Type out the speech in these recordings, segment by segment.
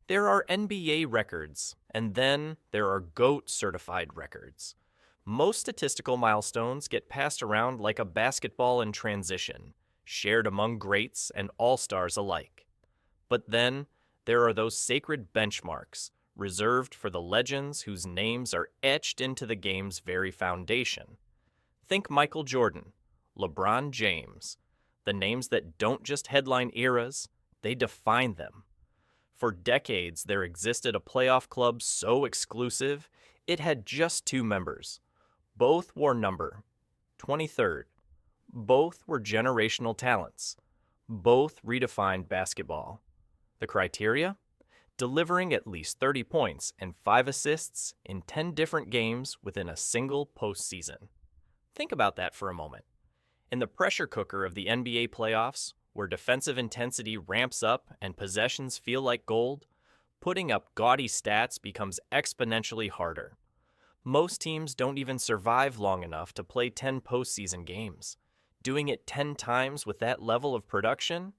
There are NBA records, and then there are GOAT certified records. Most statistical milestones get passed around like a basketball in transition, shared among greats and all-stars alike. But then, there are those sacred benchmarks, reserved for the legends whose names are etched into the game's very foundation. Think Michael Jordan, LeBron James, the names that don't just headline eras, they define them. For decades, there existed a playoff club so exclusive, it had just two members. Both wore number 23rd. Both were generational talents. Both redefined basketball. The criteria? Delivering at least 30 points and 5 assists in 10 different games within a single postseason. Think about that for a moment. In the pressure cooker of the NBA playoffs, where defensive intensity ramps up and possessions feel like gold, putting up gaudy stats becomes exponentially harder. Most teams don't even survive long enough to play 10 postseason games. Doing it 10 times with that level of production?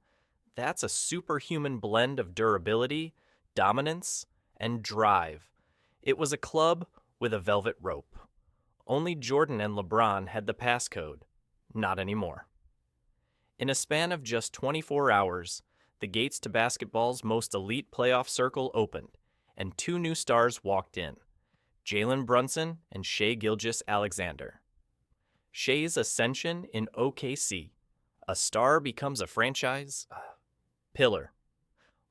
That's a superhuman blend of durability, dominance, and drive. It was a club with a velvet rope. Only Jordan and LeBron had the passcode. Not anymore. In a span of just 24 hours, the gates to basketball's most elite playoff circle opened, and two new stars walked in, Jalen Brunson and Shai Gilgeous-Alexander. Shai's ascension in OKC. A star becomes a franchise pillar.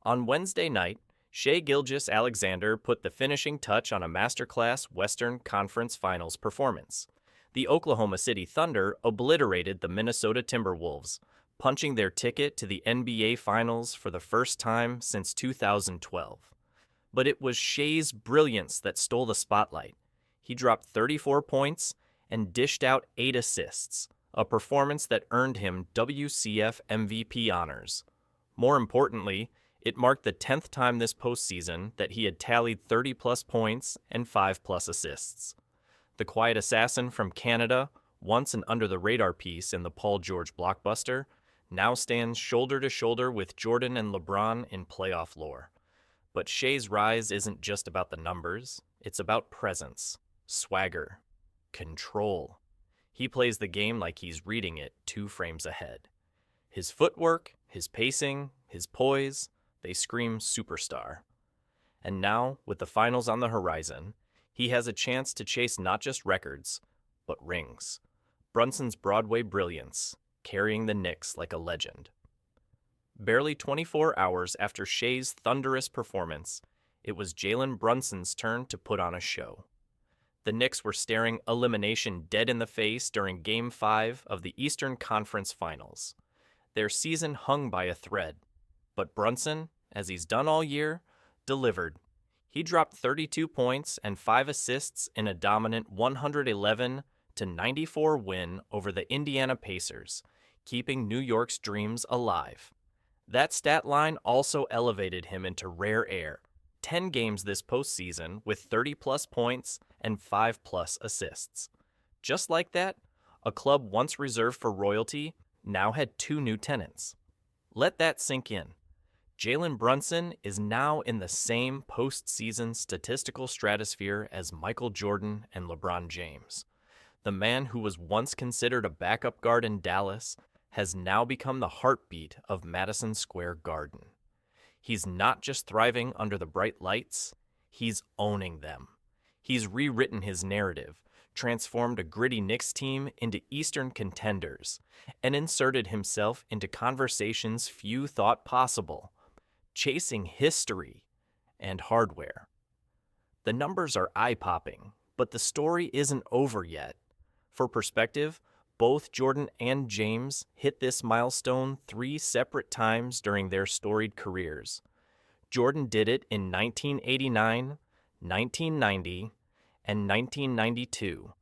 On Wednesday night, Shai Gilgeous-Alexander put the finishing touch on a masterclass Western Conference Finals performance. The Oklahoma City Thunder obliterated the Minnesota Timberwolves, punching their ticket to the NBA Finals for the first time since 2012. But it was Shai's brilliance that stole the spotlight. He dropped 34 points and dished out 8 assists, a performance that earned him WCF MVP honors. More importantly, it marked the 10th time this postseason that he had tallied 30-plus points and 5-plus assists. The quiet assassin from Canada, once an under-the-radar piece in the Paul George blockbuster, now stands shoulder to shoulder with Jordan and LeBron in playoff lore. But Shai's rise isn't just about the numbers, it's about presence, swagger, control. He plays the game like he's reading it 2 frames ahead. His footwork, his pacing, his poise, they scream superstar. And now, with the finals on the horizon, he has a chance to chase not just records, but rings. Brunson's Broadway brilliance, carrying the Knicks like a legend. Barely 24 hours after Shai's thunderous performance, it was Jalen Brunson's turn to put on a show. The Knicks were staring elimination dead in the face during Game 5 of the Eastern Conference Finals. Their season hung by a thread, but Brunson, as he's done all year, delivered. He dropped 32 points and 5 assists in a dominant 111-94 win over the Indiana Pacers, keeping New York's dreams alive. That stat line also elevated him into rare air. 10 games this postseason with 30-plus points and 5-plus assists. Just like that, a club once reserved for royalty now had 2 new tenants. Let that sink in. Jalen Brunson is now in the same postseason statistical stratosphere as Michael Jordan and LeBron James. The man who was once considered a backup guard in Dallas has now become the heartbeat of Madison Square Garden. He's not just thriving under the bright lights, he's owning them. He's rewritten his narrative, transformed a gritty Knicks team into Eastern contenders, and inserted himself into conversations few thought possible, chasing history and hardware. The numbers are eye-popping, but the story isn't over yet. For perspective, both Jordan and James hit this milestone 3 separate times during their storied careers. Jordan did it in 1989, 1990, and 1992,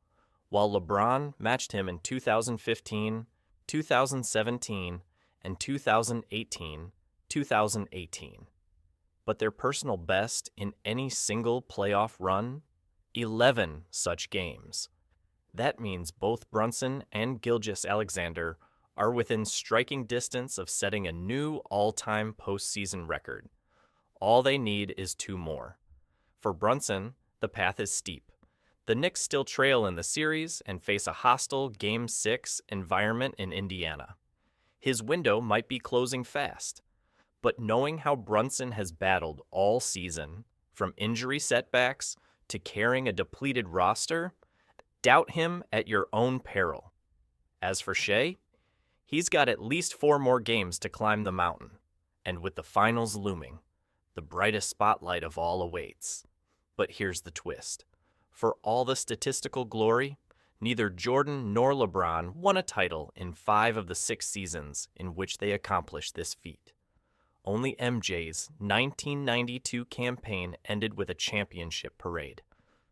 while LeBron matched him in 2015, 2017, and 2018. But their personal best in any single playoff run? 11 such games. That means both Brunson and Gilgeous-Alexander are within striking distance of setting a new all-time postseason record. All they need is 2 more. For Brunson, the path is steep. The Knicks still trail in the series and face a hostile Game 6 environment in Indiana. His window might be closing fast, but knowing how Brunson has battled all season, from injury setbacks to carrying a depleted roster, doubt him at your own peril. As for Shai, he's got at least 4 more games to climb the mountain, and with the finals looming, the brightest spotlight of all awaits. But here's the twist. For all the statistical glory, neither Jordan nor LeBron won a title in 5 of the 6 seasons in which they accomplished this feat. Only MJ's 1992 campaign ended with a championship parade.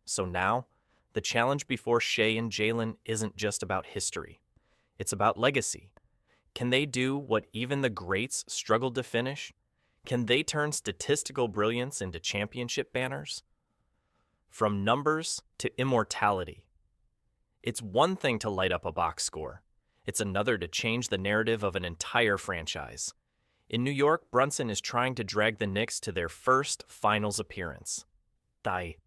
So now, the challenge before Shai and Jalen isn't just about history. It's about legacy. Can they do what even the greats struggled to finish? Can they turn statistical brilliance into championship banners? From numbers to immortality. It's one thing to light up a box score. It's another to change the narrative of an entire franchise. In New York, Brunson is trying to drag the Knicks to their first finals appearance. Thy